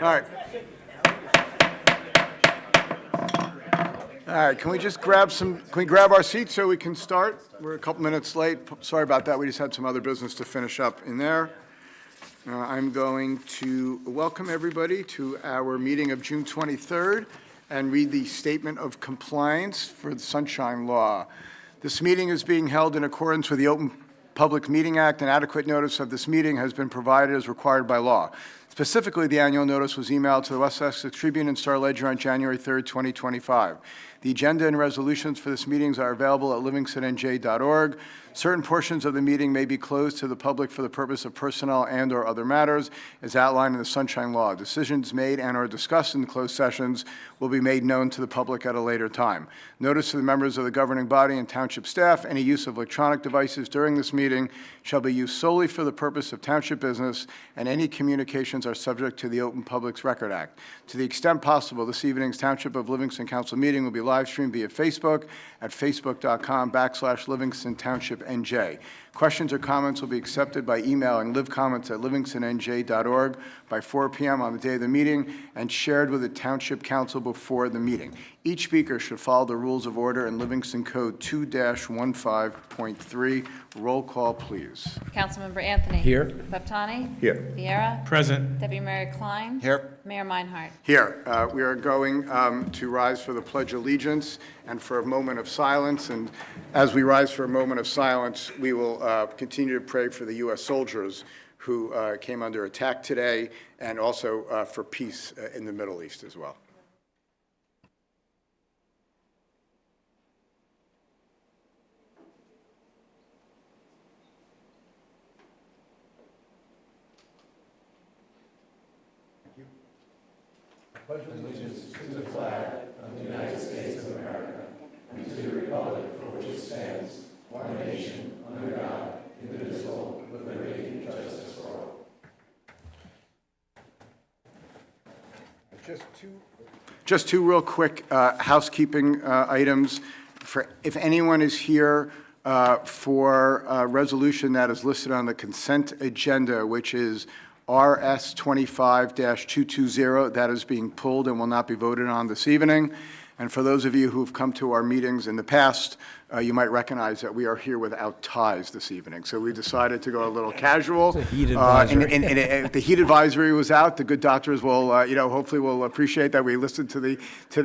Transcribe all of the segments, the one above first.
right. All right, can we just grab our seats so we can start? We're a couple minutes late. Sorry about that. We just had some other business to finish up in there. I'm going to welcome everybody to our meeting of June 23rd and read the statement of compliance for the Sunshine Law. This meeting is being held in accordance with the Open Public Meeting Act, and adequate notice of this meeting has been provided as required by law. Specifically, the annual notice was emailed to the West Essex Tribune and Star-Ledger on January 3rd, 2025. The agenda and resolutions for this meeting are available at livingstonnj.org. Certain portions of the meeting may be closed to the public for the purpose of personnel and/or other matters, as outlined in the Sunshine Law. Decisions made and/or discussed in the closed sessions will be made known to the public at a later time. Notice to the members of the governing body and township staff: any use of electronic devices during this meeting shall be used solely for the purpose of township business, and any communications are subject to the Open Publics Record Act. To the extent possible, this evening's Township of Livingston Council meeting will be live streamed via Facebook at facebook.com/Livingston Township NJ. Questions or comments will be accepted by emailing livcomments@livingstonNJ.org by 4 p.m. on the day of the meeting and shared with the Township Council before the meeting. Each speaker should follow the rules of order in Livingston Code 2-15.3. Roll call, please. Councilmember Anthony. Here. Baptani. Here. Vieira. Present. Deputy Mayor Klein. Here. Mayor Meinhardt. Here. We are going to rise for the Pledge of Allegiance and for a moment of silence. And as we rise for a moment of silence, we will continue to pray for the U.S. soldiers who came under attack today, and also for peace in the Middle East as well. Pledge allegiance to the flag of the United States of America and to the republic for which it stands, one nation, under God, indivisible, with liberty and justice for all. Just two real quick housekeeping items. If anyone is here for a resolution that is listed on the consent agenda, which is RS 25-220, that is being pulled and will not be voted on this evening. And for those of you who have come to our meetings in the past, you might recognize that we are here without ties this evening. So we decided to go a little casual. It's a heat advisory. And the heat advisory was out. The good doctors will, hopefully will appreciate that we listened to the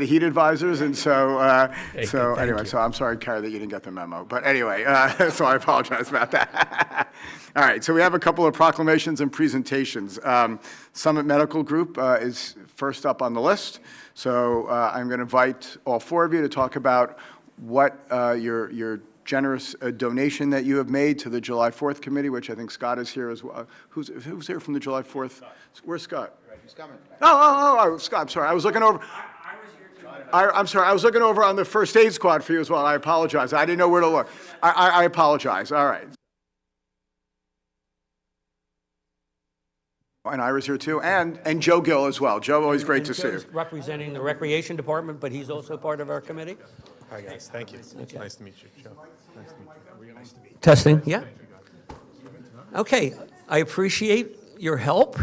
heat advisors. And so, anyway, so I'm sorry, Carrie, that you didn't get the memo. But anyway, so I apologize about that. All right, so we have a couple of proclamations and presentations. Summit Medical Group is first up on the list. So I'm going to invite all four of you to talk about what your generous donation that you have made to the July 4th committee, which I think Scott is here as well. Who's here from the July 4th? Scott. Where's Scott? He's coming. Oh, Scott, I'm sorry. I was looking over. I'm sorry. I was looking over on the first aid squad for you as well. I apologize. I didn't know where to look. I apologize. All right. And Ira's here too, and Joe Gill as well. Joe, always great to see you. Representing the Recreation Department, but he's also part of our committee. Hi, guys. Thank you. Okay. Nice to meet you, Joe. Nice to meet you. Testing, yeah. Okay, I appreciate your help.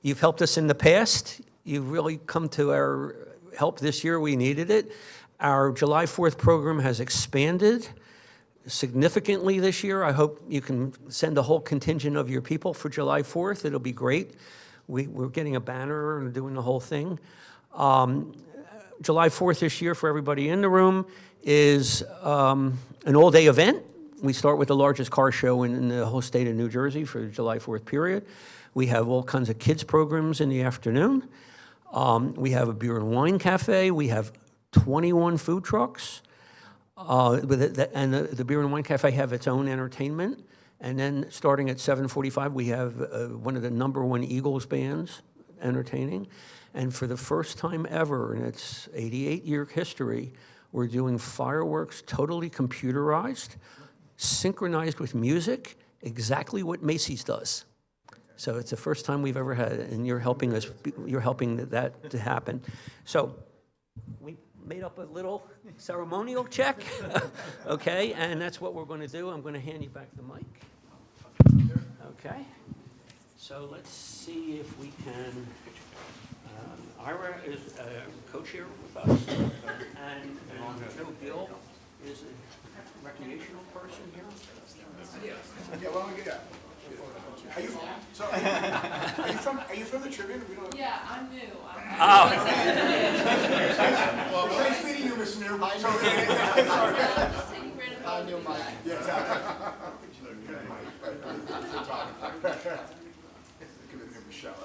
You've helped us in the past. You've really come to our help this year. We needed it. Our July 4th program has expanded significantly this year. I hope you can send a whole contingent of your people for July 4th. It'll be great. We're getting a banner and doing the whole thing. July 4th this year, for everybody in the room, is an all-day event. We start with the largest car show in the whole state of New Jersey for the July 4th period. We have all kinds of kids programs in the afternoon. We have a beer and wine cafe. We have 21 food trucks. And the beer and wine cafe have its own entertainment. And then starting at 7:45, we have one of the #1 Eagles bands entertaining. And for the first time ever in its 88-year history, we're doing fireworks totally computerized, synchronized with music, exactly what Macy's does. So it's the first time we've ever had it, and you're helping that to happen. So we made up a little ceremonial check, okay? And that's what we're going to do. I'm going to hand you back the mic. Okay. So let's see if we can Ira is co-chair with us, and Joe Gill is a recreational person here. Yeah, why don't we get that? Are you from the Tribune? We don't. Yeah, I'm new. Well, nice meeting you, Mr. New. I knew Mike. Yeah, exactly. Give him a shout.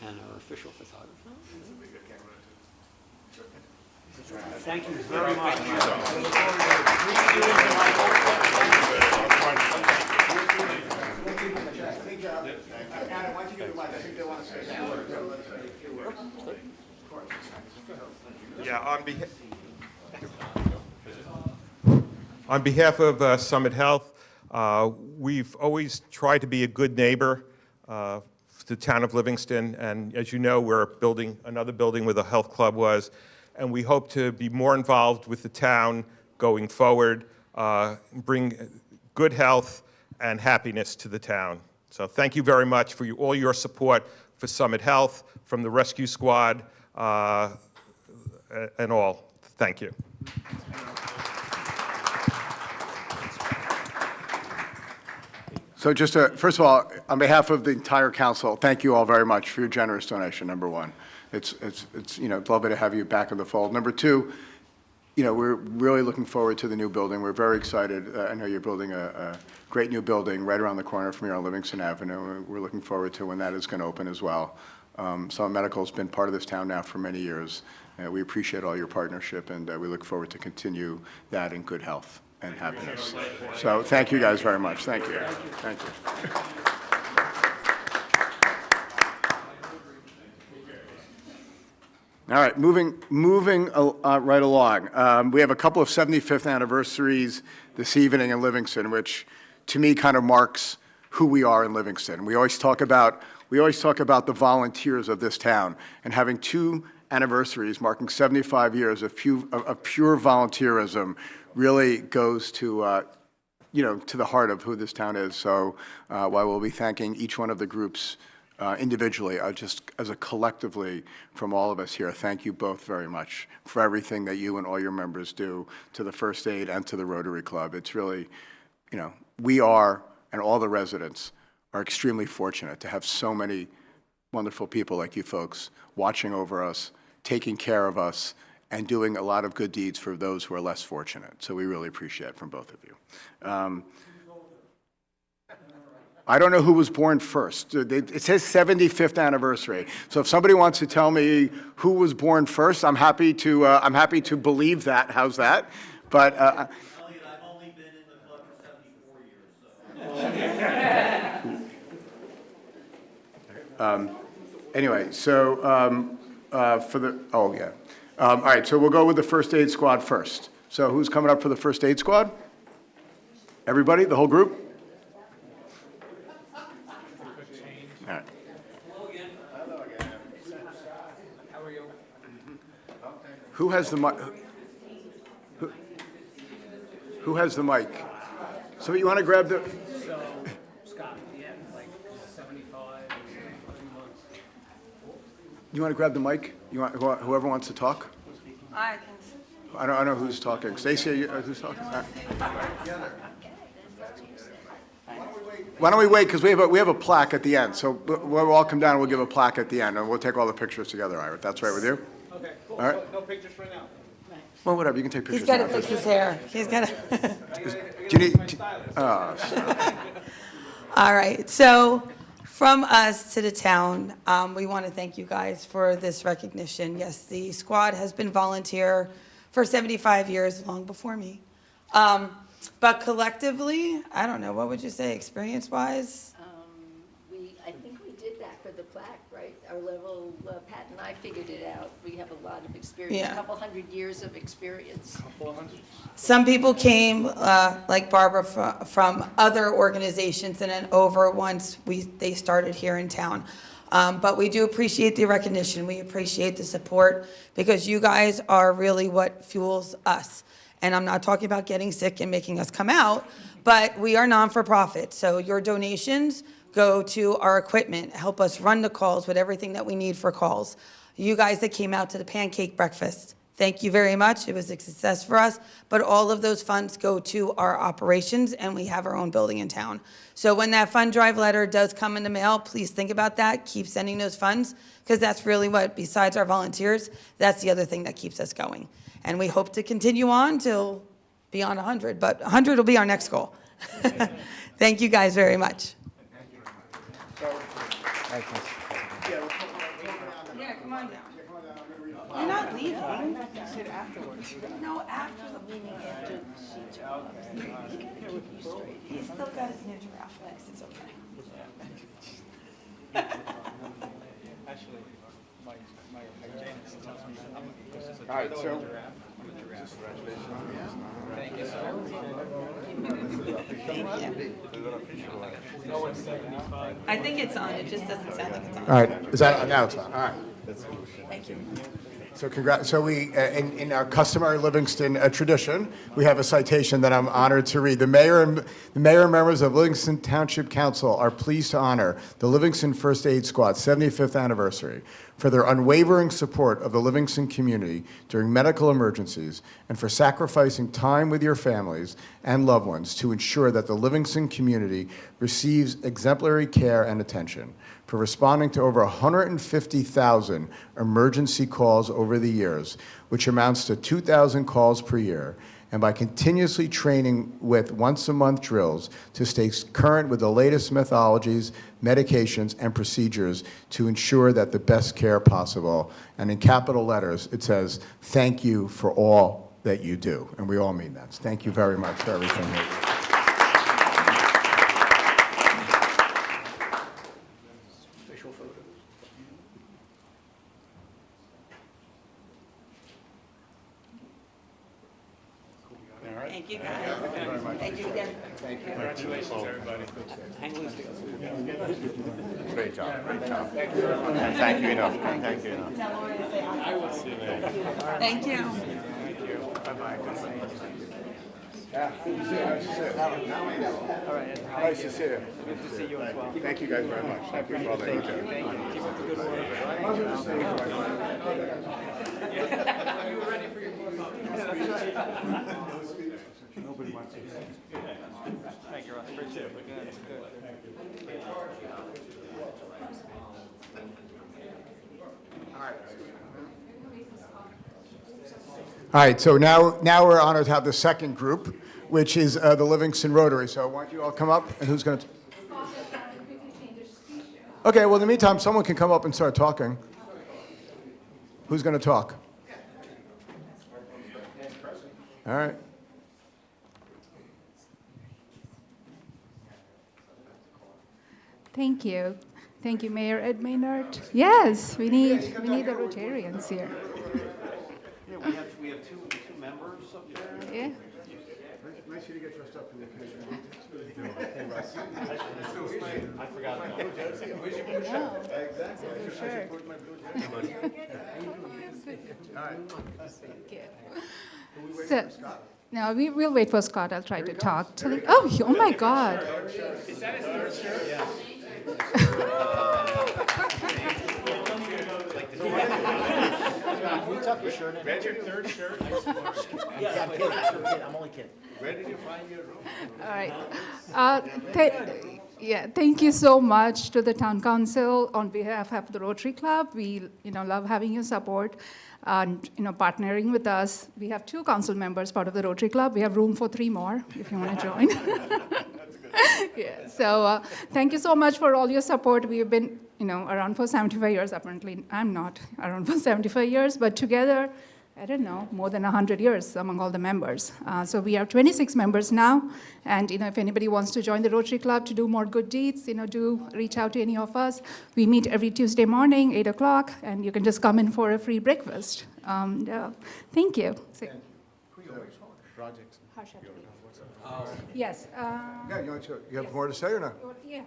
And our official photographer. Thank you very much. Adam, why don't you give the mic? I think they want to say something. Yeah, on behalf of Summit Health, we've always tried to be a good neighbor to the town of Livingston, and as you know, we're building another building where the health club was, and we hope to be more involved with the town going forward, bring good health and happiness to the town. So thank you very much for all your support for Summit Health, from the rescue squad, and all. Thank you. So just first of all, on behalf of the entire council, thank you all very much for your generous donation, number one. It's lovely to have you back in the fold. Number two, we're really looking forward to the new building. We're very excited. I know you're building a great new building right around the corner from here on Livingston Avenue. We're looking forward to when that is going to open as well. Summit Medical has been part of this town now for many years. We appreciate all your partnership, and we look forward to continue that in good health and happiness. So thank you guys very much. Thank you. Thank you. All right, moving right along. We have a couple of 75th anniversaries this evening in Livingston, which to me kind of marks who we are in Livingston. We always talk about the volunteers of this town, and having two anniversaries marking 75 years of pure volunteerism really goes to to the heart of who this town is. So while we'll be thanking each one of the groups individually, just as a collectively from all of us here, thank you both very much for everything that you and all your members do to the First Aid and to the Rotary Club. It's really, we are, and all the residents are extremely fortunate to have so many wonderful people like you folks watching over us, taking care of us, and doing a lot of good deeds for those who are less fortunate. So we really appreciate it from both of you. I don't know who was born first. It says 75th anniversary. So if somebody wants to tell me who was born first, I'm happy to believe that. How's that? But I've only been in the club for 74 years. anyway, so all right, so we'll go with the First Aid Squad first. So who's coming up for the First Aid Squad? Everybody, the whole group? All right. Who has the mic? Who has the mic? So you want to grab the? So, Scott, yeah, like 75 months. You want to grab the mic? You want whoever wants to talk? I can. I don't know who's talking. Stacy, who's talking? Why don't we wait? Because we have a plaque at the end. So we'll all come down and we'll give a plaque at the end, and we'll take all the pictures together, Ira. That's right with you? Okay, cool. All right. No pictures right now. Well, whatever. You can take pictures. He's got to now. fix his hair. He's got to. Do you need? All right, so from us to the town, we want to thank you guys for this recognition. Yes, the squad has been volunteer for 75 years, long before me. But collectively, I don't know, what would you say, experience-wise? I think we did that for the plaque, right? Our level, Pat and I figured it out. We have a lot of experience, Yeah. a couple hundred years of experience. Some people came, like Barbara, from other organizations and then over once they started here in town. But we do appreciate the recognition. We appreciate the support because you guys are really what fuels us. And I'm not talking about getting sick and making us come out, but we are non-for-profit. So your donations go to our equipment, help us run the calls with everything that we need for calls. You guys that came out to the pancake breakfast, thank you very much. It was a success for us, but all of those funds go to our operations, and we have our own building in town. So when that fund drive letter does come in the mail, please think about that. Keep sending those funds, because that's really what, besides our volunteers, that's the other thing that keeps us going. And we hope to continue on till beyond 100, but 100 will be our next goal. Thank you guys very much. Yeah, come on down. You're not leaving. You said afterwards. No, after the meeting, after she's off. He's still got his new giraffe legs, it's okay. Actually, my hygienist tells me this is a All right, so. Thank you, sir. No one's 75. I think it's on, it just doesn't sound like it's on. All right, is that, now it's on, all right. Thank you. So congrats, so we, in our customary Livingston tradition, we have a citation that I'm honored to read. The mayor and members of Livingston Township Council are pleased to honor the Livingston First Aid Squad's 75th anniversary for their unwavering support of the Livingston community during medical emergencies and for sacrificing time with your families and loved ones to ensure that the Livingston community receives exemplary care and attention, for responding to over 150,000 emergency calls over the years, which amounts to 2,000 calls per year, and by continuously training with once-a-month drills to stay current with the latest methodologies, medications, and procedures to ensure that the best care possible. And in capital letters, it says, "Thank you for all that you do." And we all mean that. Thank you very much for everything that you do. Thank you, guys. Thank you again. Congratulations, everybody. Great job, great job. Thank you very much. And thank you enough, thank you enough. Tell Lori to say hi. I will see you later. Thank you. Nice to see you. Good to see you as well. Thank you guys very much. Thank you for all that you do. Thank you. Keep up the good work. Are you ready for your Nobody wants to. Thank you, Ross. Good, good. All right, so now we're honored to have the second group, which is the Livingston Rotary. So why don't you all come up, and who's going to? Okay, well, in the meantime, someone can come up and start talking. Who's going to talk? All right. Thank you. Thank you, Mayor Ed Maynard. Yes, we need the Rotarians here. Yeah, we have two members up there. Yeah. Nice of you to get dressed up for the occasion. I forgot about it. So, no, we'll wait for Scott. I'll try to talk. Oh my God. Is that his third shirt? Yeah. Can you tuck your shirt in? That's your third shirt? Yeah, I'm kidding. I'm only kidding. Where did you find your room? All right. Thank you so much to the town council on behalf of the Rotary Club. We, love having your support and, partnering with us. We have 2 council members part of the Rotary Club. We have room for 3 more if you want to join. Yeah. So thank you so much for all your support. We've been, around for 75 years. Apparently, I'm not around for 75 years, but together, I don't know, more than 100 years among all the members. So we have 26 members now, and if anybody wants to join the Rotary Club to do more good deeds, do reach out to any of us. We meet every Tuesday morning, 8 o'clock, and you can just come in for a free breakfast. Thank you. Yes. Yeah, you have more to say or no? Yeah,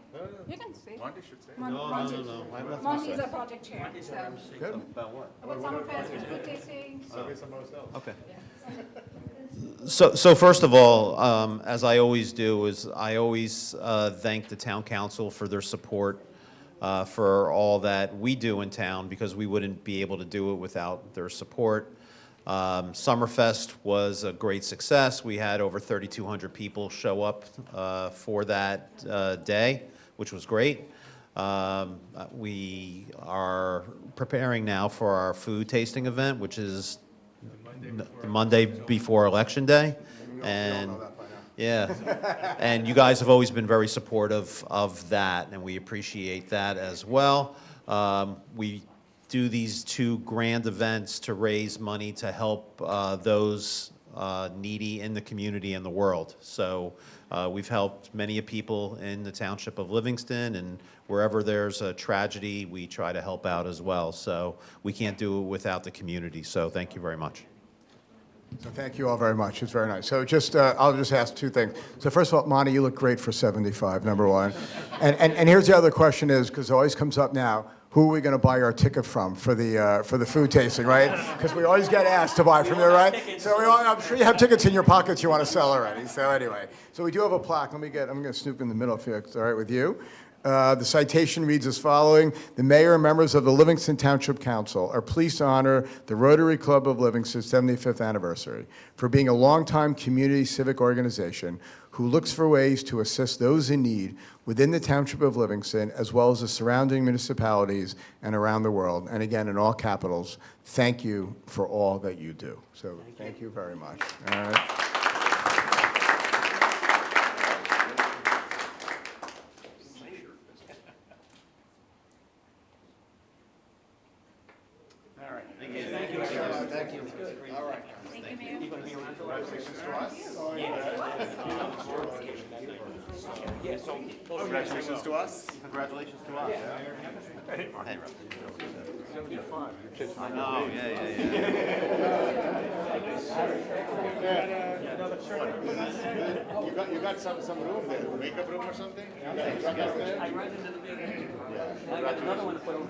you can say. Monty should say. No. Monty is our project chair. Good. About what? About summer fest, food tasting. Okay. So first of all, as I always do, is I always thank the town council for their support for all that we do in town, because we wouldn't be able to do it without their support. Summerfest was a great success. We had over 3,200 people show up for that day, which was great. We are preparing now for our food tasting event, which is the Monday before Election Day. And yeah, and you guys have always been very supportive of that, and we appreciate that as well. We do these two grand events to raise money to help those needy in the community and the world. So we've helped many people in the township of Livingston, and wherever there's a tragedy, we try to help out as well. So we can't do it without the community. So thank you very much. So thank you all very much. It's very nice. So just, I'll just ask two things. So first of all, Monty, you look great for 75, number one. And here's the other question is, because it always comes up now, who are we going to buy our ticket from for the food tasting, right? Because we always get asked to buy from there, right? So I'm sure you have tickets in your pockets you want to sell already. So anyway, so we do have a plaque. I'm going to snoop in the middle if it's all right with you. The citation reads as following: the mayor and members of the Livingston Township Council are pleased to honor the Rotary Club of Livingston's 75th anniversary for being a longtime community civic organization who looks for ways to assist those in need within the Township of Livingston, as well as the surrounding municipalities and around the world. And again, in all capitals, thank you for all that you do. So thank you very much. All right. Congratulations to us. Congratulations to us. Hey, Russ. 75. I know, You got some room there, makeup room or something? I ran into the meeting. I got another one to put on.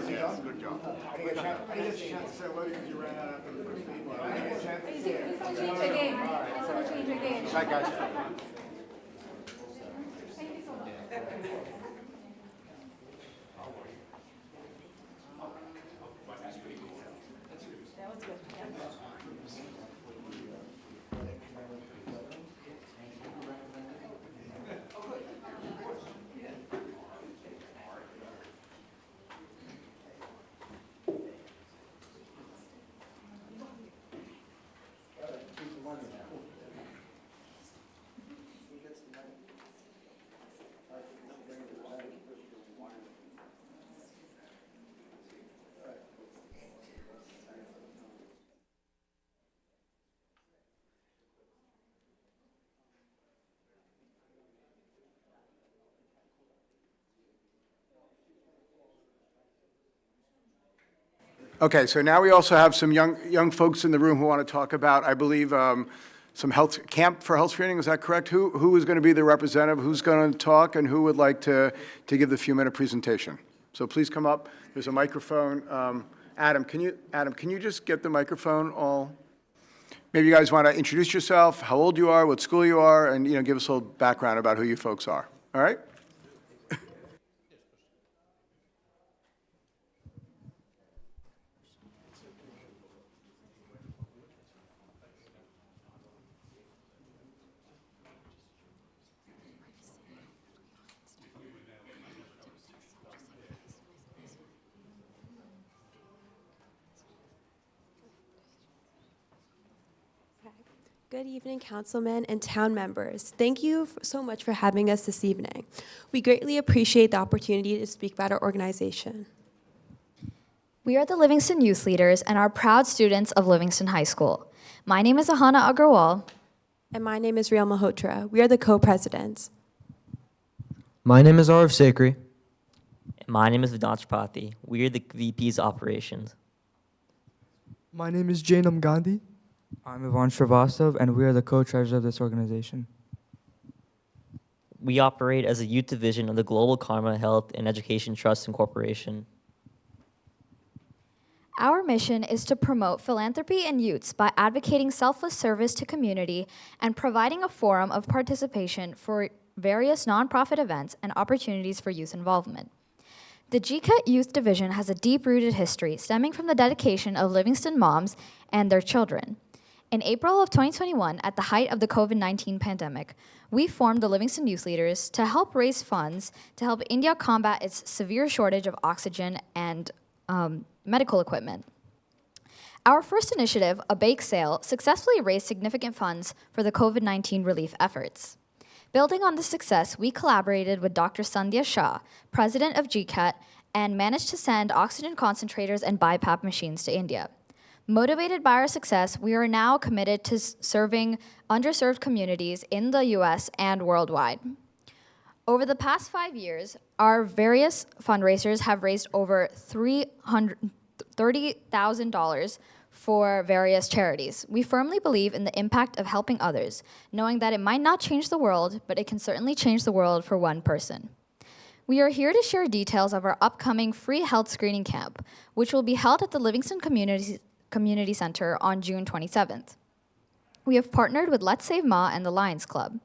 Yes, good job. I didn't get a chance to say hello because you ran out after the first meeting. I didn't get a chance to say it. This will change the game. This will change the game. Bye, guys. Okay, so now we also have some young folks in the room who want to talk about, I believe, some camp for health screening. Is that correct? Who is going to be the representative? Who's going to talk, and who would like to give the few-minute presentation? So please come up. There's a microphone. Adam, can you just get the microphone all? Maybe you guys want to introduce yourself, how old you are, what school you are, and give us a little background about who you folks are. All right? Good evening, councilmen and town members. Thank you so much for having us this evening. We greatly appreciate the opportunity to speak about our organization. We are the Livingston Youth Leaders and are proud students of Livingston High School. My name is Ahana Agarwal. And my name is Riel Malhotra. We are the co-presidents. My name is Arav Sakri. My name is Vedant Tripathi. We are the VPs Operations. My name is Jainam Gandhi. I'm Ivan Srivastav, and we are the co-treasurer of this organization. We operate as a youth division of the Global Karma Health and Education Trust Incorporation. Our mission is to promote philanthropy in youths by advocating selfless service to community and providing a forum of participation for various nonprofit events and opportunities for youth involvement. The GCAT Youth Division has a deep-rooted history stemming from the dedication of Livingston moms and their children. In April of 2021, at the height of the COVID-19 pandemic, we formed the Livingston Youth Leaders to help raise funds to help India combat its severe shortage of oxygen and medical equipment. Our first initiative, a bake sale, successfully raised significant funds for the COVID-19 relief efforts. Building on this success, we collaborated with Dr. Sandhya Shah, president of GCAT, and managed to send oxygen concentrators and BiPAP machines to India. Motivated by our success, we are now committed to serving underserved communities in the US and worldwide. Over the past 5 years, our various fundraisers have raised over $330,000 for various charities. We firmly believe in the impact of helping others, knowing that it might not change the world, but it can certainly change the world for one person. We are here to share details of our upcoming free health screening camp, which will be held at the Livingston Community Center on June 27th. We have partnered with Let's Save Ma and the Lions Club.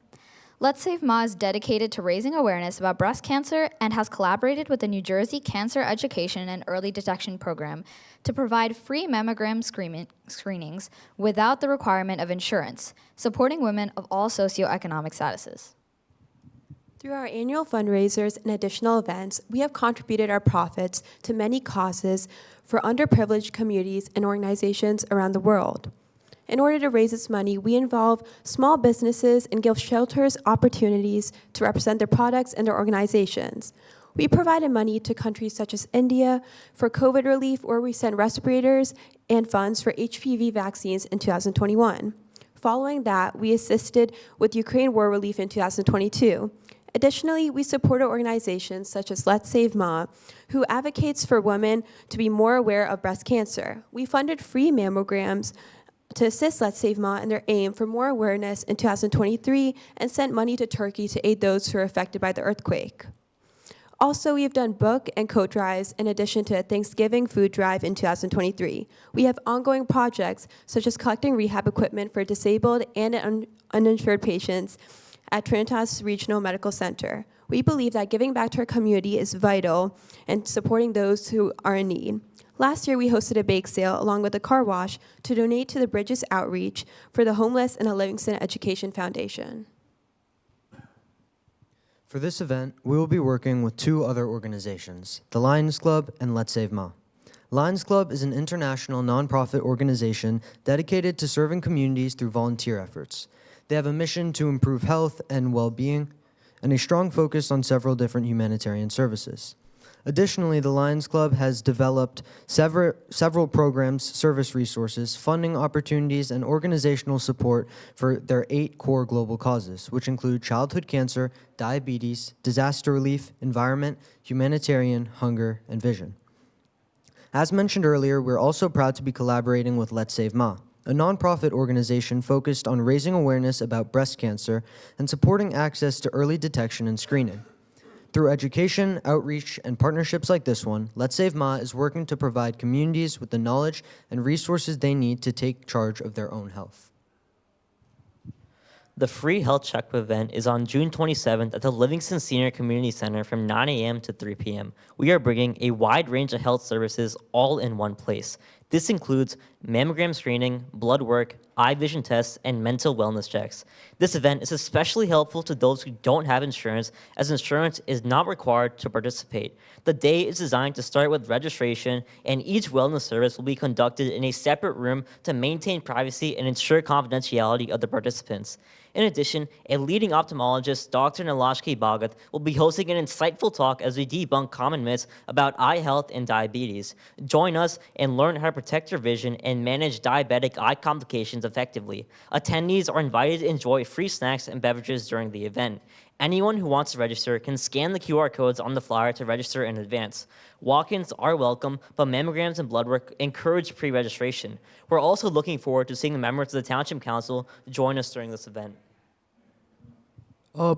Let's Save Ma is dedicated to raising awareness about breast cancer and has collaborated with the New Jersey Cancer Education and Early Detection Program to provide free mammogram screenings without the requirement of insurance, supporting women of all socioeconomic statuses. Through our annual fundraisers and additional events, we have contributed our profits to many causes for underprivileged communities and organizations around the world. In order to raise this money, we involve small businesses and give shelters opportunities to represent their products and their organizations. We provided money to countries such as India for COVID relief, or we sent respirators and funds for HPV vaccines in 2021. Following that, we assisted with Ukraine war relief in 2022. Additionally, we supported organizations such as Let's Save Ma, who advocates for women to be more aware of breast cancer. We funded free mammograms to assist Let's Save Ma in their aim for more awareness in 2023 and sent money to Turkey to aid those who are affected by the earthquake. Also, we have done book and coat drives in addition to a Thanksgiving food drive in 2023. We have ongoing projects such as collecting rehab equipment for disabled and uninsured patients at Trinitas Regional Medical Center. We believe that giving back to our community is vital and supporting those who are in need. Last year, we hosted a bake sale along with a car wash to donate to the Bridges Outreach for the homeless and the Livingston Education Foundation. For this event, we will be working with two other organizations, the Lions Club and Let's Save Ma. Lions Club is an international nonprofit organization dedicated to serving communities through volunteer efforts. They have a mission to improve health and well-being and a strong focus on several different humanitarian services. Additionally, the Lions Club has developed several programs, service resources, funding opportunities, and organizational support for their 8 core global causes, which include childhood cancer, diabetes, disaster relief, environment, humanitarian, hunger, and vision. As mentioned earlier, we're also proud to be collaborating with Let's Save Ma, a nonprofit organization focused on raising awareness about breast cancer and supporting access to early detection and screening. Through education, outreach, and partnerships like this one, Let's Save Ma is working to provide communities with the knowledge and resources they need to take charge of their own health. The free health checkup event is on June 27th at the Livingston Senior Community Center from 9 a.m. to 3 p.m. We are bringing a wide range of health services all in one place. This includes mammogram screening, blood work, eye vision tests, and mental wellness checks. This event is especially helpful to those who don't have insurance, as insurance is not required to participate. The day is designed to start with registration, and each wellness service will be conducted in a separate room to maintain privacy and ensure confidentiality of the participants. In addition, a leading ophthalmologist, Dr. Nilashki Bhagat, will be hosting an insightful talk as we debunk common myths about eye health and diabetes. Join us and learn how to protect your vision and manage diabetic eye complications effectively. Attendees are invited to enjoy free snacks and beverages during the event. Anyone who wants to register can scan the QR codes on the flyer to register in advance. Walk-ins are welcome, but mammograms and blood work encourage pre-registration. We're also looking forward to seeing the members of the Township Council join us during this event.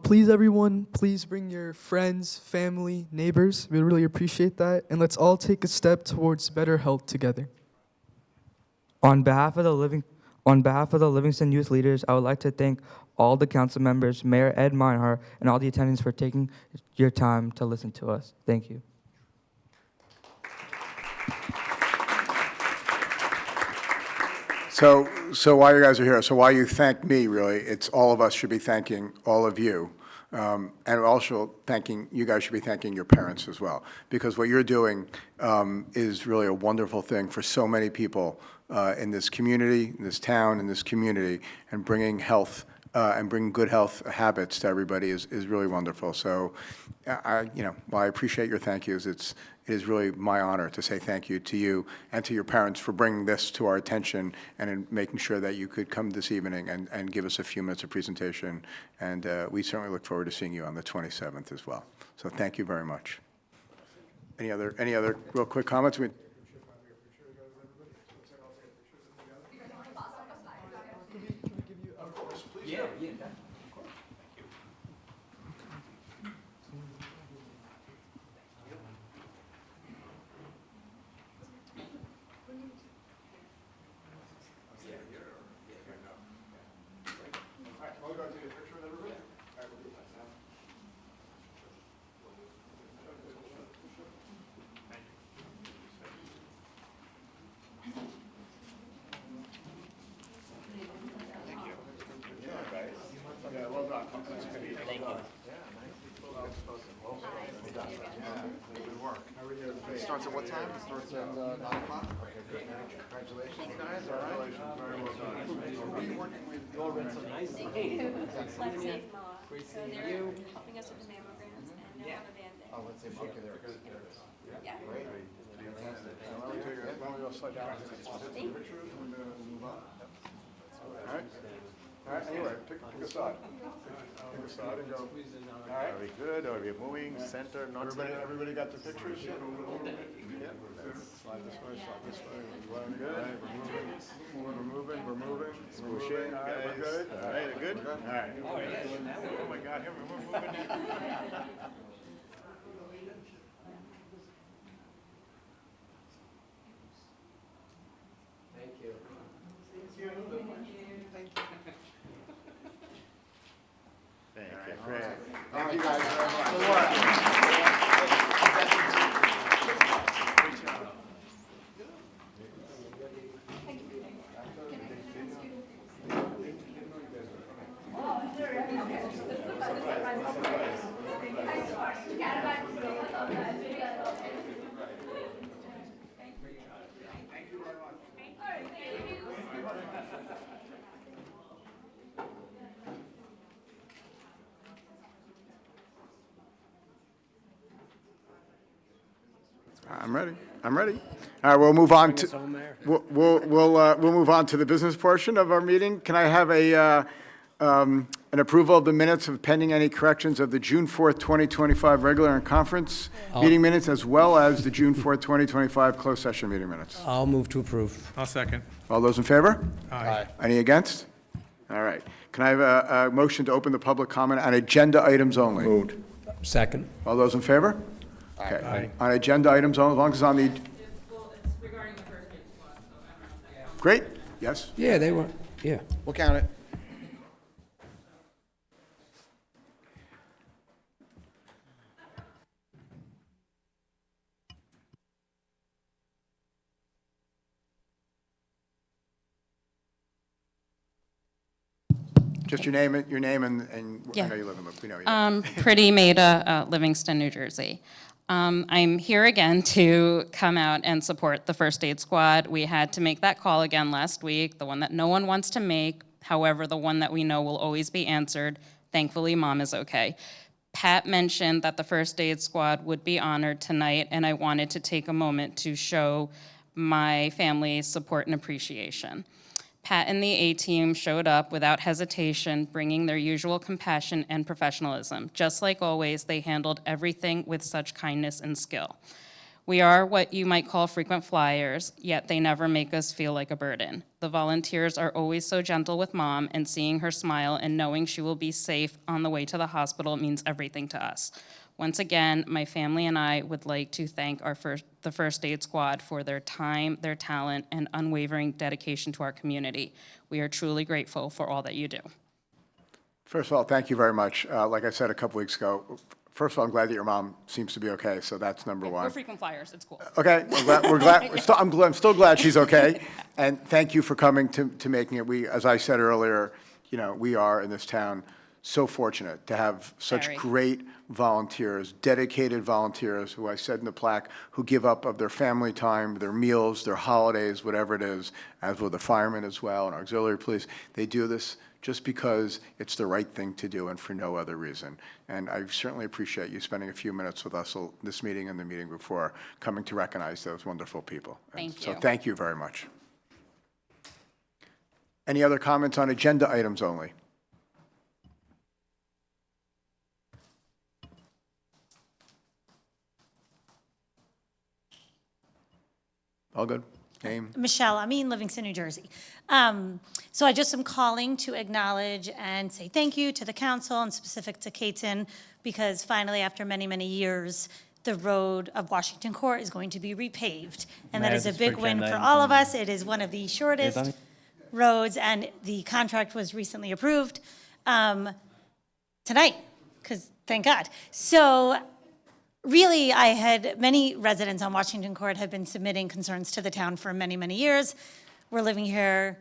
Please, everyone, please bring your friends, family, neighbors. We really appreciate that. And let's all take a step towards better health together. On behalf of the Livingston youth leaders, I would like to thank all the council members, Mayor Ed Meinhardt, and all the attendees for taking your time to listen to us. Thank you. So while you guys are here, so while you thank me, really, it's all of us should be thanking all of you. And also you guys should be thanking your parents as well, because what you're doing is really a wonderful thing for so many people in this community, in this town, in this community, and bringing health and bringing good health habits to everybody is really wonderful. So, while I appreciate your thank yous, it is really my honor to say thank you to you and to your parents for bringing this to our attention and in making sure that you could come this evening and give us a few minutes of presentation. And we certainly look forward to seeing you on the 27th as well. So thank you very much. Any other real quick comments? Starts at what time? It starts at 9 o'clock? Okay, good. Congratulations, guys. All right. Very well done. Who are you working with? You all read some nice. Hey. Let's Save Ma. Great So seeing they're you. helping us with the mammograms and now the Band-Aid. Oh, let's see. Okay, there it is. Yeah. Great. Fantastic. Why don't we go slide down and take some pictures and move on? All right. All right, anyway, pick a side. Pick a side and go. All right. Very good. Are we moving? Center, not Everybody got their pictures? Yeah. Slide this way, slide this way. Good. We're moving. Pushing, All right, guys. we're good. All right, good? All right. Oh, my God, here we're moving. Thank you. Thank you. Great. Thank you guys very much. Good work. I'm ready. All right, we'll move on to, we'll move on to the business portion of our meeting. Can I have an approval of the minutes of pending any corrections of the June 4th, 2025 regular and conference meeting minutes, as well as the June 4th, 2025 closed session meeting minutes? I'll move to approve. I'll second. All those in favor? Aye. Any against? All right. Can I have a motion to open the public comment on agenda items only? Moved. Second. All those in favor? Okay. Aye. On agenda items only, as long as it's on the, regarding the first aid squad, so I don't know. great, yes? Yeah, they were, yeah. We'll count it. Just your name and I Yeah. know you live in, we know you. Pretty Maida, Livingston, New Jersey. I'm here again to come out and support the first aid squad. We had to make that call again last week, the one that no one wants to make, however, the one that we know will always be answered. Thankfully, Mom is okay. Pat mentioned that the first aid squad would be honored tonight, and I wanted to take a moment to show my family's support and appreciation. Pat and the A-team showed up without hesitation, bringing their usual compassion and professionalism. Just like always, they handled everything with such kindness and skill. We are what you might call frequent flyers, yet they never make us feel like a burden. The volunteers are always so gentle with Mom, and seeing her smile and knowing she will be safe on the way to the hospital means everything to us. Once again, my family and I would like to thank the First Aid Squad for their time, their talent, and unwavering dedication to our community. We are truly grateful for all that you do. First of all, thank you very much. Like I said a couple weeks ago, first of all, I'm glad that your mom seems to be okay, so that's number one. We're frequent flyers, it's cool. Okay, I'm still glad she's okay, and thank you for coming to making it. We, as I said earlier, you know, we are in this town so fortunate to have such Very. great volunteers, dedicated volunteers, who I said in the plaque, who give up of their family time, their meals, their holidays, whatever it is, as will the firemen as well, and auxiliary police. They do this just because it's the right thing to do and for no other reason. And I certainly appreciate you spending a few minutes with us this meeting and the meeting before, coming to recognize those wonderful people. Thank So you. thank you very much. Any other comments on agenda items only? All good? Name? Michelle, I'm in Livingston, New Jersey. So I just am calling to acknowledge and say thank you to the council and specific to Caton, because finally, after many, many years, the road of Washington Court is going to be repaved. And that is a big win for all of us. It is one of the shortest roads, and the contract was recently approved tonight, because thank God. So really, many residents on Washington Court have been submitting concerns to the town for many, many years. We're living here,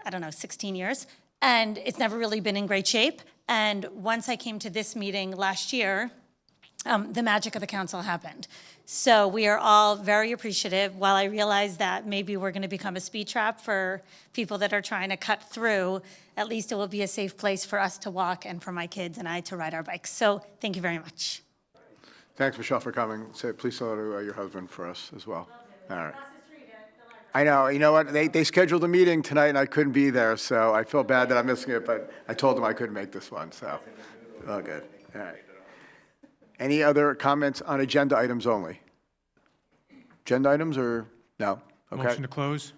I don't know, 16 years, and it's never really been in great shape. And once I came to this meeting last year, the magic of the council happened. So we are all very appreciative. While I realize that maybe we're going to become a speed trap for people that are trying to cut through, at least it will be a safe place for us to walk and for my kids and I to ride our bikes. So thank you very much. Thanks, Michelle, for coming. Please hello to your husband for us as well. All right. I know. You know what? They scheduled a meeting tonight, and I couldn't be there, so I feel bad that I'm missing it, but I told them I couldn't make this one, so all good. All right. Any other comments on agenda items only? Agenda items or no? Okay. Motion to close?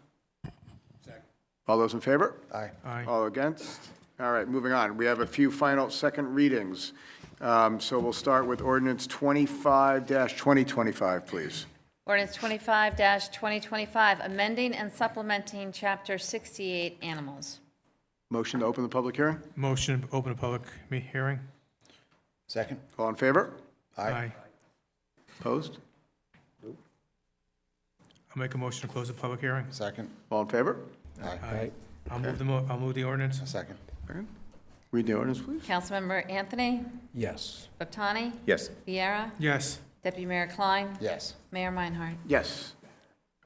All those in favor? Aye. Aye. All against? All right, moving on. We have a few final second readings. So we'll start with ordinance 25-2025, please. Ordinance 25-2025, amending and supplementing Chapter 68 Animals. Motion to open the public hearing? Motion to open a public hearing? Second? All in favor? Aye. Opposed? I'll make a motion to close the public hearing. Second? All in favor? Aye. I'll move the ordinance. Second? Read the ordinance, please. Councilmember Anthony? Yes. Baptani? Yes. Vieira? Yes. Deputy Mayor Klein? Yes. Mayor Meinhardt? Yes.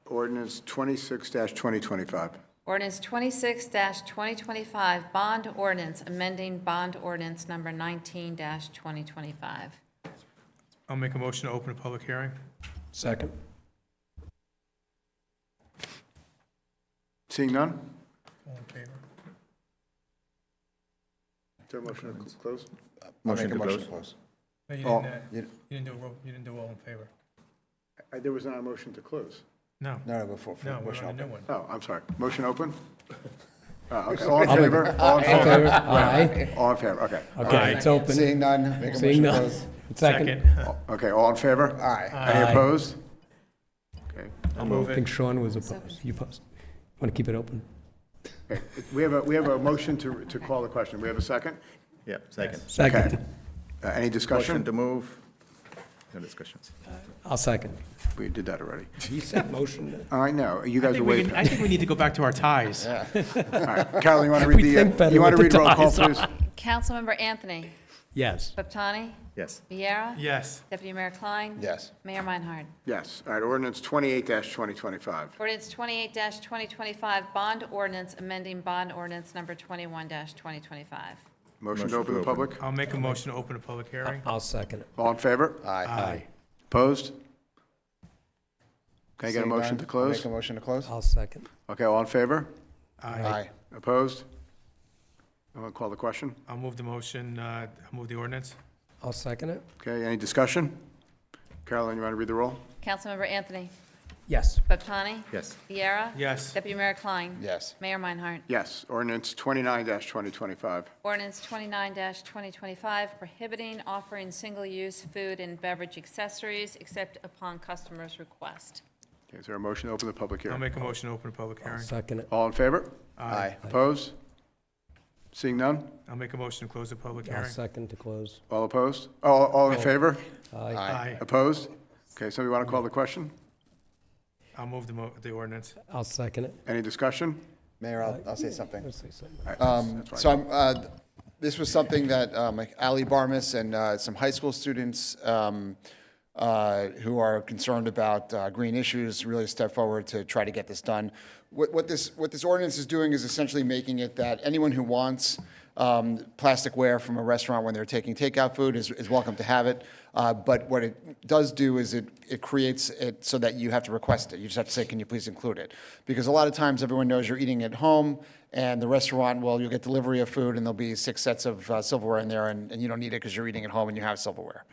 Ordinance 26-2025. Ordinance 26-2025, bond ordinance, amending bond ordinance number 19-2025. I'll make a motion to open a public hearing. Second. Seeing none? All in favor? Is there a motion to close? Motion to close. No, you Oh. didn't do all in favor. There was not a motion to close. No. No, before. No, we're motion on a new open. one. Oh, I'm sorry. Motion open? Okay, all in favor? All in All in favor? favor? Aye. All in favor, okay. Okay, it's open. Seeing none, make a Seeing motion to none. close. Second. Okay, all in favor? Aye. Any Aye. opposed? Okay. I'll move I think it. Sean was opposed. You opposed? Want to keep it open? Okay. We have a motion to call the question. We have a second? Yeah, second. Second. Any discussion? Motion to move. No discussions. I'll second. We did that already. He said motion. I know, you guys are waiting. I think we need to go back to our ties. All right, Carol, you want to read We think better you want to with read the roll call, ties please? on. Councilmember Anthony? Yes. Baptani? Yes. Vieira? Yes. Deputy Mayor Klein? Yes. Mayor Meinhardt? Yes. All right, ordinance 28-2025. Ordinance 28-2025, bond ordinance, amending bond ordinance number 21-2025. Motion to open the public? I'll make a motion to open a public hearing. I'll second it. All in favor? Aye. Opposed? Can I get a Seeing motion none, to close? Make a motion to close? I'll second. Okay, all in favor? Aye. Opposed? I want to call the question. I'll move the motion, I'll move the ordinance. I'll second it. Okay, any discussion? Carolyn, you want to read the roll? Councilmember Anthony? Yes. Battani? Yes. Viera? Yes. Deputy Mayor Klein? Yes. Mayor Meinhardt? Yes. Ordinance 29-2025. Ordinance 29-2025, prohibiting offering single-use food and beverage accessories except upon customer's request. Okay, is there a motion to open the public I'll hearing? make a motion to open a public I'll hearing. second it. All in favor? Aye. Opposed? Seeing none? I'll make a motion to close the public I'll hearing. second to close. All opposed? All in favor? Aye. Aye. Opposed? Okay, somebody want to call the question? I'll move the ordinance. I'll second it. Any discussion? Mayor, I'll say something. Let's say something. That's fine. So this was something that Ali Barmas and some high school students who are concerned about green issues really stepped forward to try to get this done. What this ordinance is doing is essentially making it that anyone who wants plasticware from a restaurant when they're taking takeout food is welcome to have it. But what it does do is it creates it so that you have to request it. You just have to say, can you please include it? Because a lot of times everyone knows you're eating at home, and the restaurant, well, you'll get delivery of food, and there'll be 6 sets of silverware in there, and you don't need it because you're eating at home and you have silverware.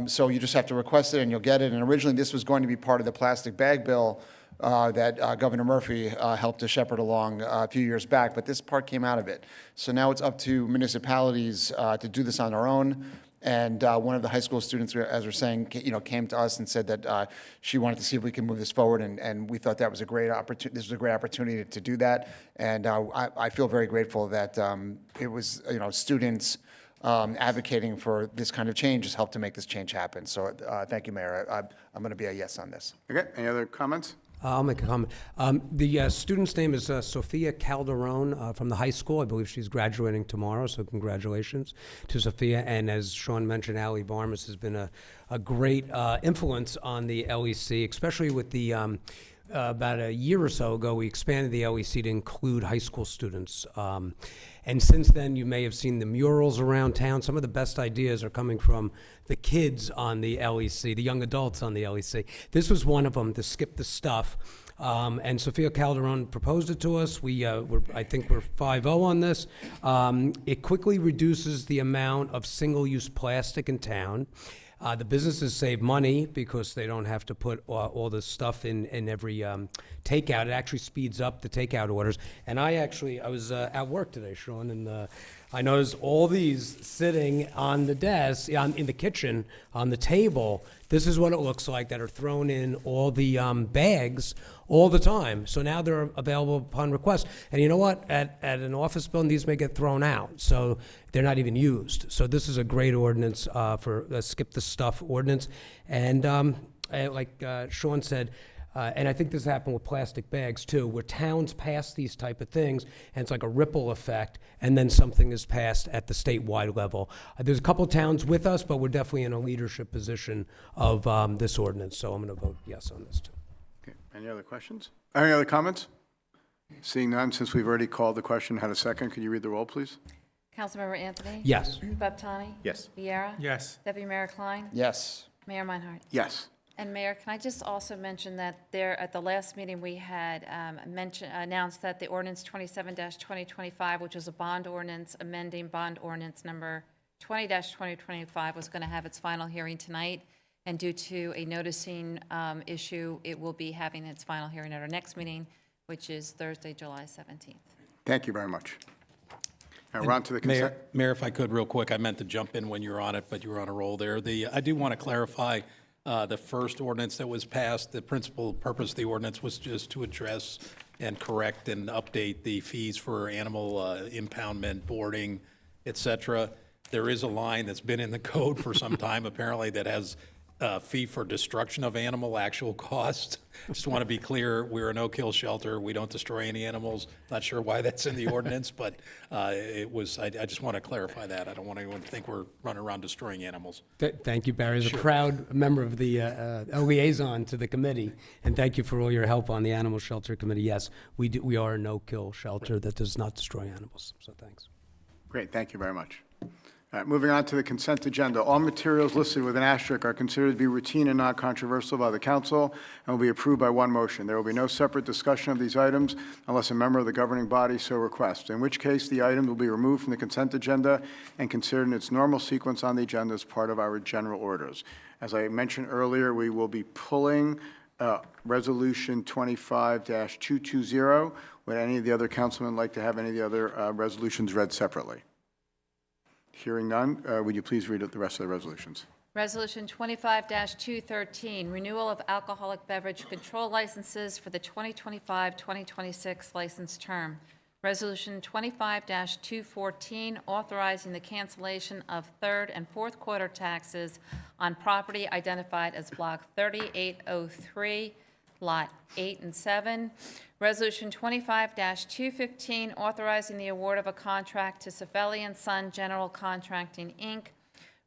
So you just have to request it, and you'll get it. And originally, this was going to be part of the plastic bag bill that Governor Murphy helped to shepherd along a few years back, but this part came out of it. So now it's up to municipalities to do this on their own. And one of the high school students, as we're saying, came to us and said that she wanted to see if we can move this forward, and we thought that was a great opportunity. This was a great opportunity to do that, and I feel very grateful that it was students advocating for this kind of change has helped to make this change happen. So thank you, Mayor. I'm going to be a yes on this. Okay, any other comments? I'll make a comment. The student's name is Sophia Calderon from the high school. I believe she's graduating tomorrow, so congratulations to Sophia. And as Sean mentioned, Ali Barmas has been a great influence on the LEC, especially with the about a year or so ago, we expanded the LEC to include high school students. And since then, you may have seen the murals around town. Some of the best ideas are coming from the kids on the LEC, the young adults on the LEC. This was one of them, to skip the stuff. And Sophia Calderon proposed it to us. I think we're 5-0 on this. It quickly reduces the amount of single-use plastic in town. The businesses save money because they don't have to put all the stuff in every takeout. It actually speeds up the takeout orders. And I was at work today, Sean, and I noticed all these sitting on the desk, in the kitchen, on the table. This is what it looks like, that are thrown in all the bags all the time. So now they're available upon request. And you know what? At an office building, these may get thrown out. So they're not even used. So this is a great ordinance for skip the stuff ordinance. And like Sean said, and I think this happened with plastic bags too, where towns pass these type of things, and it's like a ripple effect, and then something is passed at the statewide level. There's a couple towns with us, but we're definitely in a leadership position of this ordinance, so I'm going to vote yes on this too. Okay, any other questions? Any other comments? Seeing none, since we've already called the question, had a second, could you read the roll, please? Councilmember Anthony? Yes. Battani? Yes. Viera? Yes. Deputy Mayor Klein? Yes. Mayor Meinhardt? Yes. And Mayor, can I just also mention that there, at the last meeting, we had announced that the ordinance 27-2025, which was a bond ordinance amending bond ordinance number 20-2025, was going to have its final hearing tonight. And due to a noticing issue, it will be having its final hearing at our next meeting, which is Thursday, July 17th. Thank you very much. Now we're on to the consent. Mayor, if I could, real quick, I meant to jump in when you were on it, but you were on a roll there. I do want to clarify the first ordinance that was passed. The principal purpose of the ordinance was just to address and correct and update the fees for animal impoundment, boarding, et cetera. There is a line that's been in the code for some time, apparently, that has fee for destruction of animal, actual cost. Just want to be clear, we're a no-kill shelter. We don't destroy any animals. Not sure why that's in the ordinance, but I just want to clarify that. I don't want anyone to think we're running around destroying animals. Thank you, Barry. As a proud member of the liaison to the committee, and thank you for all your help on the Animal Shelter Committee. Yes, we are a no-kill shelter that does not destroy animals, so thanks. Great, thank you very much. All right, moving on to the consent agenda. All materials listed with an asterisk are considered to be routine and not controversial by the council and will be approved by one motion. There will be no separate discussion of these items unless a member of the governing body so requests, in which case the item will be removed from the consent agenda and considered in its normal sequence on the agenda as part of our general orders. As I mentioned earlier, we will be pulling Resolution 25-220. Would any of the other councilmen like to have any of the other resolutions read separately? Hearing none, would you please read the rest of the resolutions? Resolution 25-213, renewal of alcoholic beverage control licenses for the 2025-2026 license term. Resolution 25-214, authorizing the cancellation of third and fourth quarter taxes on property identified as Block 3803, Lot 8 and 7. Resolution 25-215, authorizing the award of a contract to Safelli & Son General Contracting, Inc.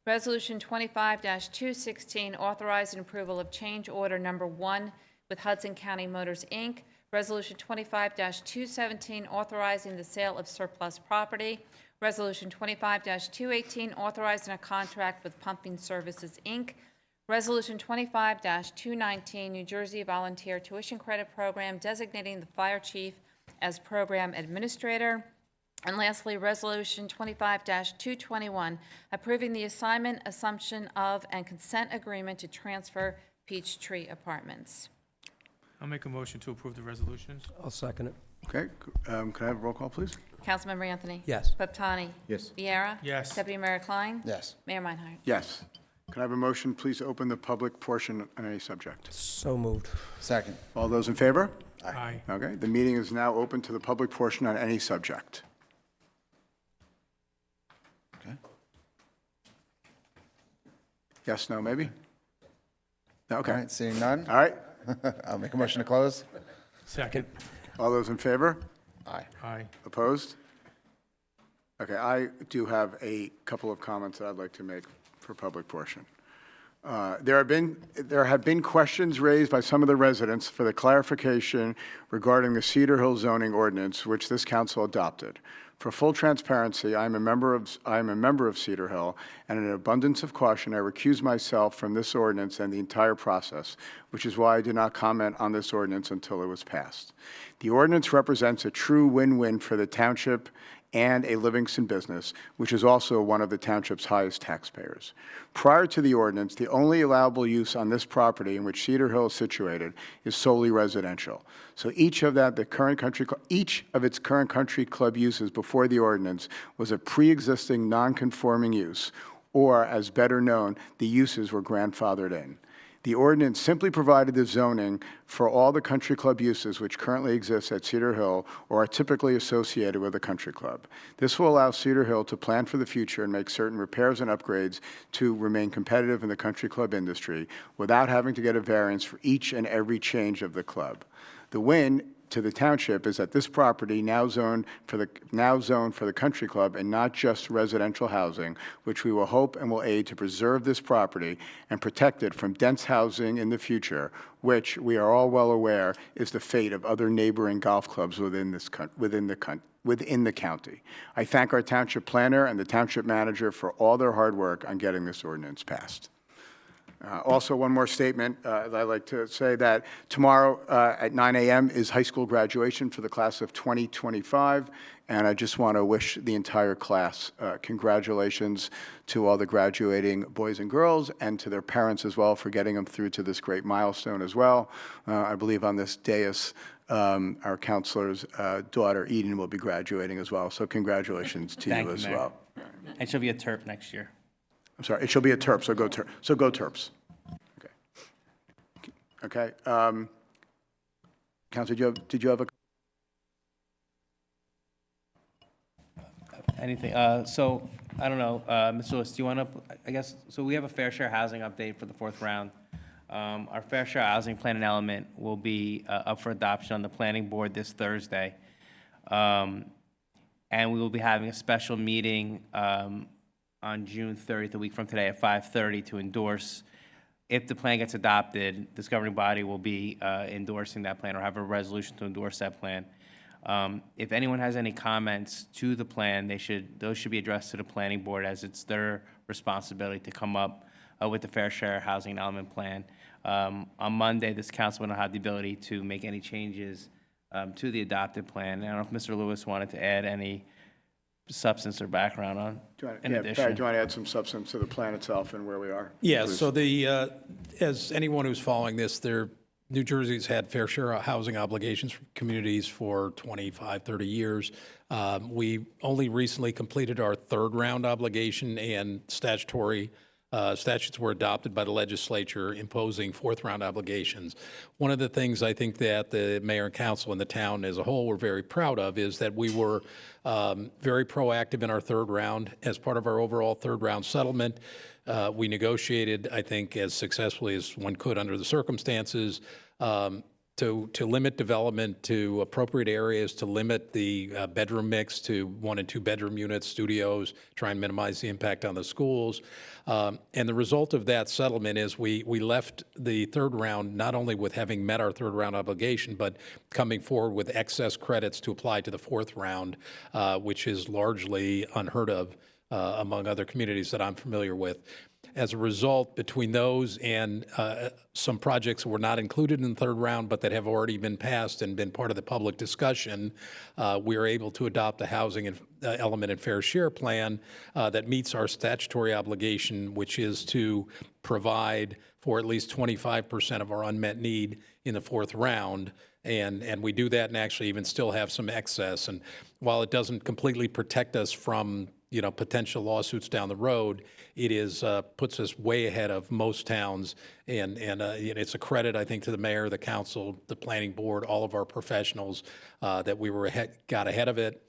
Resolution 25-216, authorizing approval of change order number 1 with Hudson County Motors, Inc. Resolution 25-217, authorizing the sale of surplus property. Resolution 25-218, authorizing a contract with Pumping Services, Inc. Resolution 25-219, New Jersey Volunteer Tuition Credit Program, designating the fire chief as program administrator. And lastly, Resolution 25-221, approving the assignment, assumption of, and consent agreement to transfer Peachtree Apartments. I'll make a motion to approve the resolutions. I'll second it. Okay, can I have a roll call, please? Councilmember Anthony? Yes. Paptani? Yes. Viera? Yes. Deputy Mayor Klein? Yes. Mayor Meinhardt? Yes. Can I have a motion, please open the public portion on any subject? So moved. Second. All those in favor? Aye. Okay, the meeting is now open to the public portion on any subject. Okay. Yes, no, maybe? No, All okay. right, seeing none, All right, I'll make a motion to close. Second. all those in favor? Aye. Aye. Opposed? Okay, I do have a couple of comments that I'd like to make for public portion. There have been questions raised by some of the residents for the clarification regarding the Cedar Hill zoning ordinance, which this council adopted. For full transparency, I am a member of Cedar Hill, and in an abundance of caution, I recuse myself from this ordinance and the entire process, which is why I did not comment on this ordinance until it was passed. The ordinance represents a true win-win for the township and a Livingston business, which is also one of the township's highest taxpayers. Prior to the ordinance, the only allowable use on this property in which Cedar Hill is situated is solely residential. So each of its current country club uses before the ordinance was a pre-existing non-conforming use, or as better known, the uses were grandfathered in. The ordinance simply provided the zoning for all the country club uses which currently exist at Cedar Hill or are typically associated with a country club. This will allow Cedar Hill to plan for the future and make certain repairs and upgrades to remain competitive in the country club industry without having to get a variance for each and every change of the club. The win to the township is that this property now zoned for the country club and not just residential housing, which we will hope and will aid to preserve this property and protect it from dense housing in the future, which we are all well aware is the fate of other neighboring golf clubs within the county. I thank our township planner and the township manager for all their hard work on getting this ordinance passed. Also, one more statement that I'd like to say that tomorrow at 9 a.m. is high school graduation for the class of 2025, and I just want to wish the entire class congratulations to all the graduating boys and girls and to their parents as well for getting them through to this great milestone as well. I believe on this dais, our counselor's daughter, Eden, will be graduating as well, so congratulations to you as well. And she'll be a Terp next year. I'm sorry, it shall be a Terp, so go Terps. Okay. Counselor, did you have a? Anything, so, I don't know, Mr. Lewis, do you want to, I guess, so we have a fair share housing update for the fourth round. Our fair share housing plan and element will be up for adoption on the planning board this Thursday. And we will be having a special meeting on June 30th, a week from today, at 5:30 to endorse. If the plan gets adopted, this governing body will be endorsing that plan or have a resolution to endorse that plan. If anyone has any comments to the plan, those should be addressed to the planning board, as it's their responsibility to come up with the fair share housing and element plan. On Monday, this council will have the ability to make any changes to the adopted plan. I don't know if Mr. Lewis wanted to add any substance or background on in addition. Barry, do you want to add some substance to the plan itself and where we are? Yeah, Please. so as anyone who's following this, New Jersey's had fair share of housing obligations from communities for 25, 30 years. We only recently completed our third round obligation, and statutes were adopted by the legislature imposing fourth round obligations. One of the things I think that the mayor and council and the town as a whole were very proud of is that we were very proactive in our third round. As part of our overall third round settlement, we negotiated, I think, as successfully as one could under the circumstances, to limit development to appropriate areas, to limit the bedroom mix to 1 and 2 bedroom units, studios, try and minimize the impact on the schools. And the result of that settlement is we left the third round not only with having met our third round obligation, but coming forward with excess credits to apply to the fourth round, which is largely unheard of among other communities that I'm familiar with. As a result, between those and some projects that were not included in the third round, but that have already been passed and been part of the public discussion, we are able to adopt the housing and, element and fair share plan that meets our statutory obligation, which is to provide for at least 25% of our unmet need in the fourth round. And we do that and actually even still have some excess. And while it doesn't completely protect us from potential lawsuits down the road, it is puts us way ahead of most towns, and it's a credit, I think, to the mayor, the council, the planning board, all of our professionals that we got ahead of it.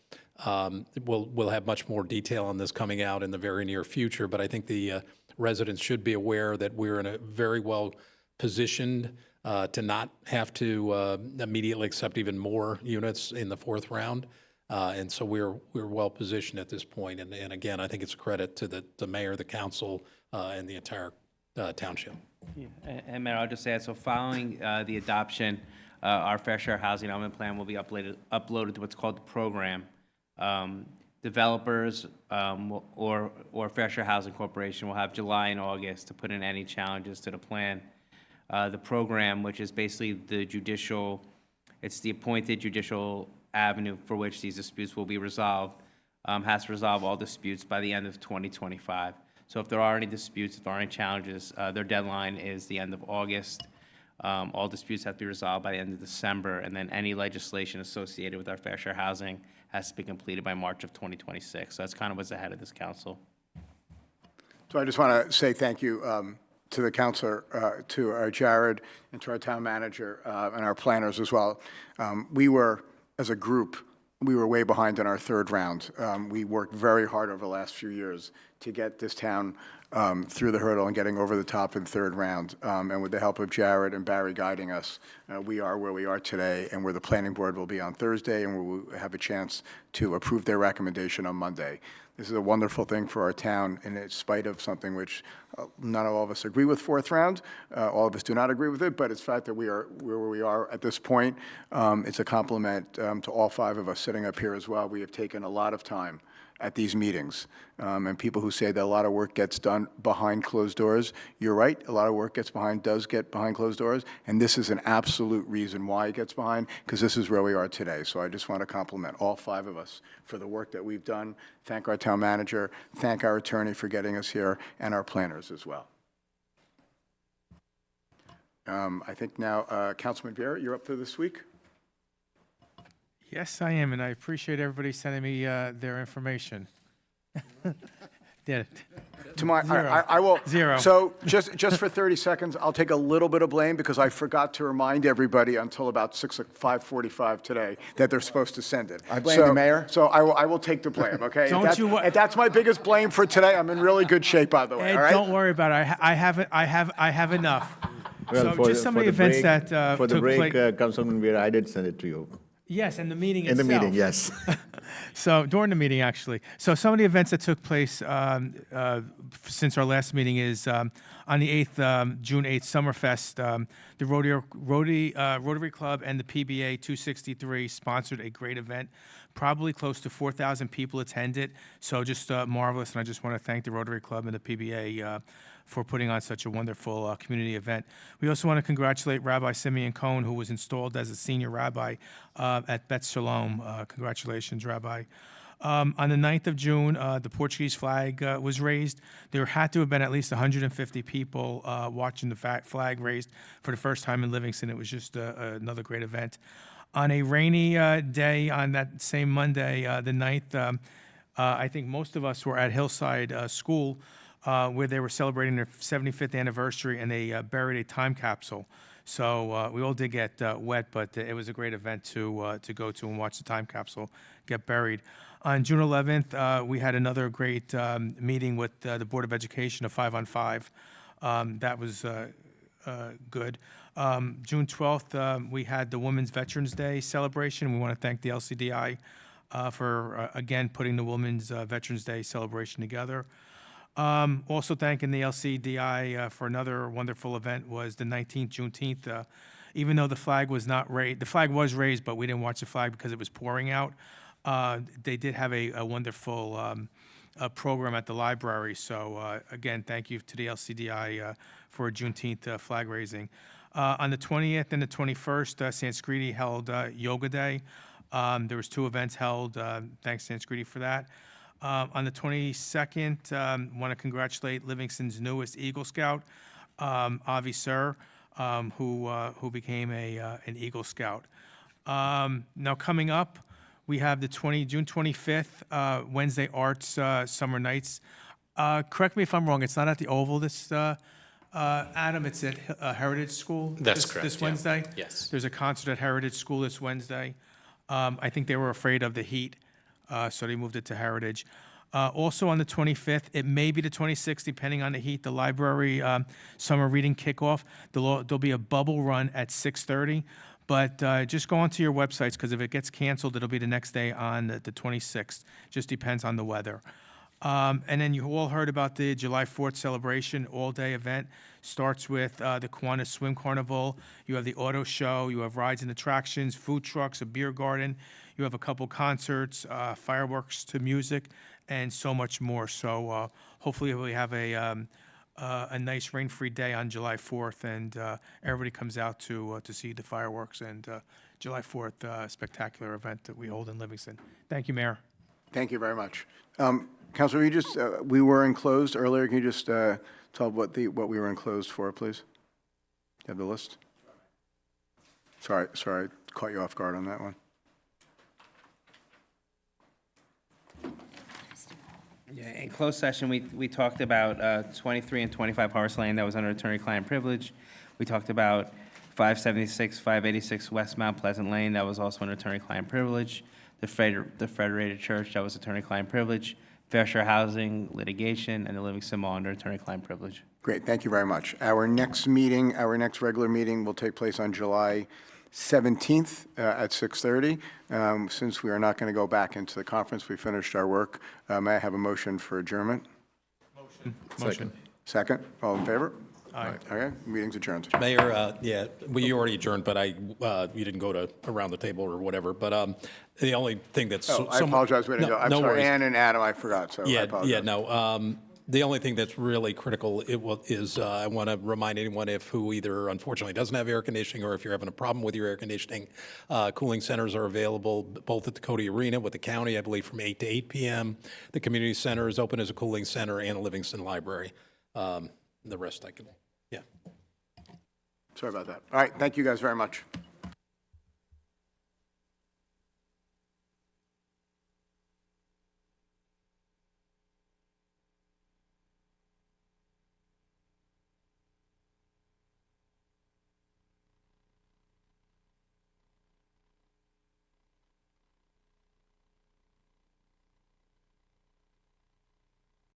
We'll have much more detail on this coming out in the very near future, but I think the residents should be aware that we're in a very well positioned to not have to immediately accept even more units in the fourth round. And so we're well positioned at this point. And again, I think it's a credit to the mayor, the council, and the entire township. Yeah. And Mayor, I'll just add, so following the adoption, our Fair Share Housing Element Plan will be uploaded to what's called the program. Developers or Fair Share Housing Corporation will have July and August to put in any challenges to the plan. The program, which is basically it's the appointed judicial avenue for which these disputes will be resolved, has to resolve all disputes by the end of 2025. So if there are any disputes, if there are any challenges, their deadline is the end of August. All disputes have to be resolved by the end of December, and then any legislation associated with our fair share housing has to be completed by March of 2026. So that's kind of what's ahead of this council. So I just want to say thank you to the councilor, to our Jared, and to our town manager, and our planners as well. As a group, we were way behind in our third round. We worked very hard over the last few years to get this town through the hurdle and getting over the top in third round. And with the help of Jared and Barry guiding us, we are where we are today, and where the planning board will be on Thursday, and where we'll have a chance to approve their recommendation on Monday. This is a wonderful thing for our town, and in spite of something which not all of us agree with fourth round, all of us do not agree with it, but it's the fact that we are where we are at this point. It's a compliment to all 5 of us sitting up here as well. We have taken a lot of time at these meetings, and people who say that a lot of work gets done behind closed doors, you're right, a lot of work does get behind closed doors, and this is an absolute reason why it gets behind, because this is where we are today. So I just want to compliment all 5 of us for the work that we've done, thank our town manager, thank our attorney for getting us here, and our planners as well. I think now, Councilman Barrett, you're up for this week. Yes, I am, and I appreciate everybody sending me their information. Did it. I will. 0. So just for 30 seconds, I'll take a little bit of blame because I forgot to remind everybody until about 5:45 today that they're supposed to send it. I blame the mayor. So I will take the blame. Okay. Don't if that's my biggest blame for today. I'm in really good shape, by the way. Ed, all right? don't worry about it. I have enough. Well, So just some of the events that for the took break, place. Councilman Beer, I did send it to you. Yes, and the meeting In itself. the meeting, yes. So during the meeting, actually. So some of the events that took place since our last meeting is on the 8th, June 8th, Summerfest. The Rotary Club and the PBA 263 sponsored a great event. Probably close to 4,000 people attended. So just marvelous, and I just want to thank the Rotary Club and the PBA for putting on such a wonderful community event. We also want to congratulate Rabbi Simeon Cohen, who was installed as a senior rabbi at Bet Shalom. Congratulations, Rabbi. On the 9th of June, the Portuguese flag was raised. There had to have been at least 150 people watching the flag raised for the first time in Livingston. It was just another great event. On a rainy day on that same Monday, the 9th, I think most of us were at Hillside School where they were celebrating their 75th anniversary, and they buried a time capsule. So we all did get wet, but it was a great event to go to and watch the time capsule get buried. On June 11th, we had another great meeting with the Board of Education, a 5-on-5. That was good. June 12th, we had the Women's Veterans Day celebration. We want to thank the LCDI for, again, putting the Women's Veterans Day celebration together. Also thanking the LCDI for another wonderful event was the 19th, Juneteenth. Even though the flag was not raised, the flag was raised, but we didn't watch the flag because it was pouring out. They did have a wonderful program at the library. So again, thank you to the LCDI for Juneteenth flag raising. On the 20th and the 21st, Sanskriti held Yoga Day. There was 2 events held. Thanks, Sanskriti, for that. On the 22nd, want to congratulate Livingston's newest Eagle Scout, Avi Sir, who became an Eagle Scout. Now coming up, we have the June 25th, Wednesday Arts Summer Nights. Correct me if I'm wrong, it's not at the Oval this, Adam, it's at Heritage School? That's correct, This yeah. Wednesday? Yes. There's a concert at Heritage School this Wednesday. I think they were afraid of the heat, so they moved it to Heritage. Also on the 25th, it may be the 26th, depending on the heat, the library summer reading kickoff. There'll be a bubble run at 6:30, but just go onto your websites, because if it gets canceled, it'll be the next day on the 26th. Just depends on the weather. And then you all heard about the July 4th celebration, all-day event. Starts with the Kiwanis Swim Carnival. You have the auto show. You have rides and attractions, food trucks, a beer garden. You have a couple concerts, fireworks to music, and so much more. So hopefully we have a nice rain-free day on July 4th, and everybody comes out to see the fireworks and July 4th spectacular event that we hold in Livingston. Thank you, Mayor. Thank you very much. Councilor, you just, we were enclosed earlier. Can you just tell what we were enclosed for, please? You have the list? Sorry, caught you off guard on that one. Yeah, in closed session, we talked about 23 and 25 Horace Lane, that was under attorney-client privilege. We talked about 576, 586 West Mount Pleasant Lane, that was also under attorney-client privilege. The Federated Church, that was attorney-client privilege. Fair share housing, litigation, and the Livingston Mall under attorney-client privilege. Great, thank you very much. Our next regular meeting will take place on July 17th at 6:30. Since we are not going to go back into the conference, we finished our work. May I have a motion for adjournment? Motion. Second, all in favor? Aye. Okay, meeting's adjourned. Mayor, yeah, we already adjourned, but you didn't go around the table or whatever, but the only thing that's. I apologize, we didn't go. I'm no sorry, worries. Ann and Adam, I forgot, so I apologize. Yeah, no. The only thing that's really critical is I want to remind anyone who either unfortunately doesn't have air conditioning, or if you're having a problem with your air conditioning, cooling centers are available both at the Cody Arena with the county, I believe, from 8 to 8 p.m. The community center is open as a cooling center, and a Livingston Library. The rest I can, yeah. Sorry about that. All right, thank you guys very much.